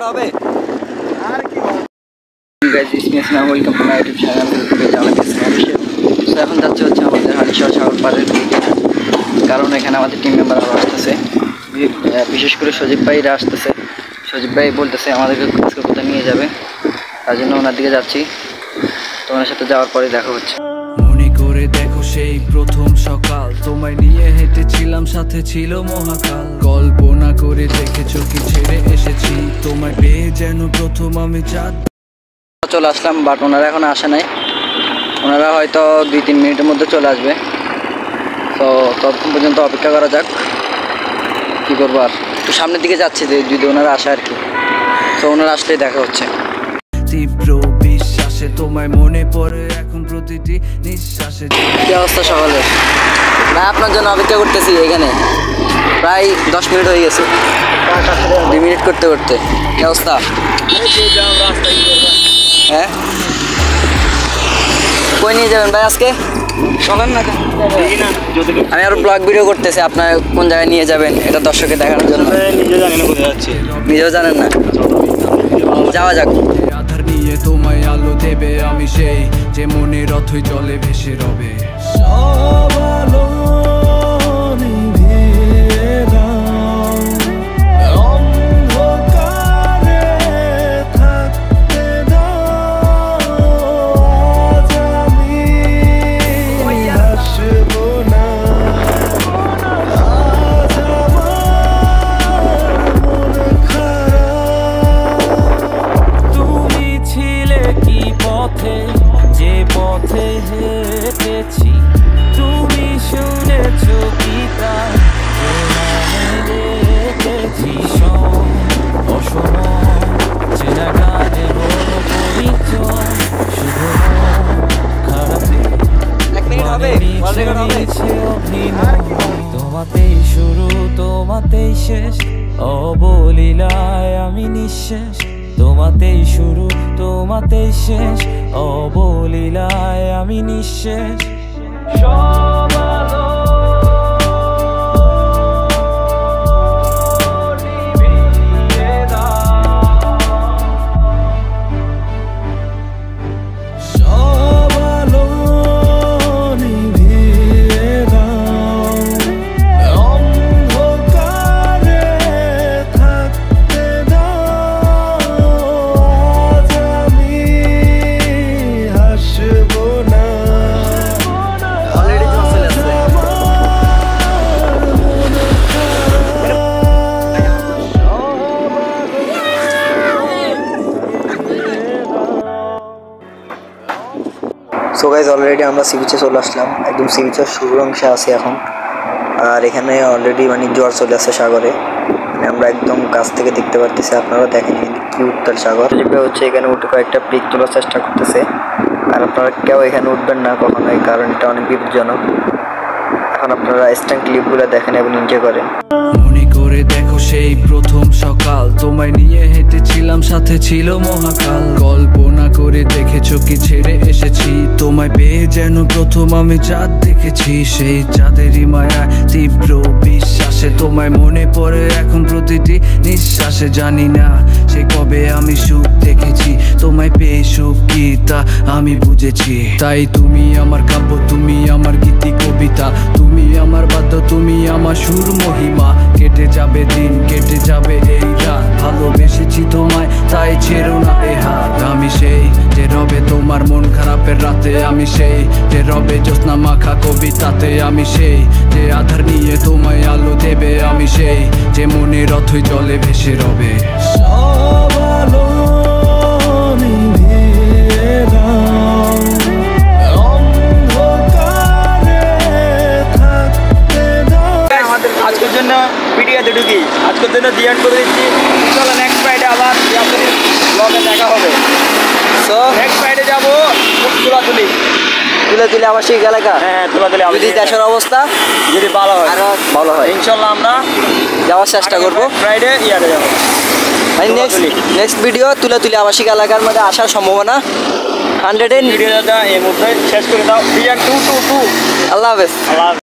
হবে আর কি হবে গাইস ইসমিয়াসলাম welcome to my YouTube channel তো এখন যাচ্ছে হচ্ছে আমাদের হালিশহর সাগর পাড়ের দিকে কারণ এখানে আমাদের টিম মেম্বার আরও আসতেছে বিশেষ করে সজীব ভাইরা আসতেছে সজীব ভাই বলতেছে আমাদেরকে আজকে কোথায় নিয়ে যাবে তার জন্য ওনার দিকে যাচ্ছি তোমার সাথে যাওয়ার পরে দেখা হচ্ছে মনে করে দেখো সেই প্রথম সকাল তোমায় নিয়ে হেঁটেছিলাম সাথে ছিল মহাকাল কল্পনা করে দেখেছো কি ছেড়ে এসেছি তোমায় পেয়ে যেন প্রথম আমি চাঁদ চলে আসলাম বাট ওনারা এখন আসে নাই ওনারা হয়তো 2-3 মিনিটের মধ্যে চলে আসবে তো ততক্ষণ পর্যন্ত অপেক্ষা করা যাক কী করবো আর একটু সামনের দিকে যাচ্ছি যে যদি ওনারা আসে আর কি তো ওনারা আসলেই দেখা হচ্ছে তীব্র বিশ্বাসে তোমায় মনে পড়ে এখন প্রতিটি নিঃশ্বাসে কী অবস্থা সকালের ভাই আপনার জন্য অপেক্ষা করতেছি এখানে প্রায় 10 মিনিট হয়ে গেছে 2 মিনিট করতে করতে কী অবস্থা হ্যাঁ কই নিয়ে যাবেন ভাই আজকে চলেন না আমি আরো ব্লগ ভিডিও করতেছি আপনার কোন জায়গায় নিয়ে যাবেন এটা দর্শককে দেখানোর জন্য নিজেও জানেন না যাওয়া যাক আধার নিয়ে তোমায় আলো দেবে আমি সেই যে মনের রথই জলে ভেসে রবে সব আলো যে পথে হেঁটেছি তুমি শুনেছো গীতা দেখেছি অসময় চেনা গানে হলো পরিচয় শুভ খারাপে তোমাতেই শুরু তোমাতেই শেষ অবলীলায় আমি নিঃশেষ তোমাতেই শুরু তোমাতেই শেষ অবলীলায় আমি নিঃশেষ সব আলো নিভিয়ে দাও সব আলো নিভিয়ে দাও অন্ধকারে থাকতে দাও সো গাইজ অলরেডি আমরা সি বিচে চলে আসলাম একদম সি বিচের শুরুর অংশে আছি এখন আর এখানে অলরেডি মানে জোয়ার চলে আসছে সাগরে মানে আমরা একদম কাছ থেকে দেখতে পারতেছি আপনারা দেখেন কি উত্তাল সাগর হচ্ছে এখানে উঠে কয়েকটা পিক তোলার চেষ্টা করতেছে আর আপনারা কেউ এখানে উঠবেন না কখনোই কারণ এটা অনেক বিপজ্জনক এখন আপনারা ইনস্ট্যান্ট ক্লিপগুলো দেখেন এবং এনজয় করেন মনে করে দেখো সেই প্রথম সকাল তোমায় নিয়ে হেঁটেছিলাম সাথে ছিল মহাকাল কল্পনা করে দেখেছো কি ছেড়ে এসেছি তোমায় পেয়ে যেন প্রথম আমি চাঁদ দেখেছি সেই চাঁদেরই মায়া তীব্র বিশ্বাসে তোমায় মনে পড়ে এখন প্রতিটি নিঃশ্বাসে জানি না সে কবে আমি সুখ দেখেছি তোমায় পেয়ে সুখ কি তা আমি বুঝেছি তাই তুমি আমার কাব্য তুমি আমার গীতি কবিতা তুমি আমার বাদ্য তুমি আমার সুর মহিমা কেটে যাবে দিন কেটে যাবে এই রাত ভালোবেসেছি তোমায় তাই ছেড়ো না এ হাত আমি সেই যে রবে তোমার মন খারাপের রাতে আমি সেই যে রবে জ্যোৎস্না মাখা কবিতাতে আমি সেই যে আধার নিয়ে তোমায় আলো দেবে আমি সেই যে মনের রথই জলে ভেসে রবে সব আলো নিভিয়ে দাও আজকের জন্য ভিডিও এতটুকুই আজকের জন্য ডিএন্ড করে দিচ্ছি চলো নেক্সট ফ্রাইডে আবার ব্লগে দেখা হবে সো নেক্সট ফ্রাইডে যাবো তুলে আবাসিক এলাকা হ্যাঁ তুলে যদি দেশের অবস্থা যদি ভালো হয় আরো ভালো হয় ইনশাল্লাহ আমরা যাওয়ার চেষ্টা করবো ফ্রাইডে ইয়ারে যাবো মানে নেক্সট ভিডিও তুলে আবাসিক এলাকার মধ্যে আসার সম্ভাবনা 100 ভিডিওটা এই মুহূর্তে শেষ করে দাও ডিএন্ড 222 আল্লাহ হাফেজ।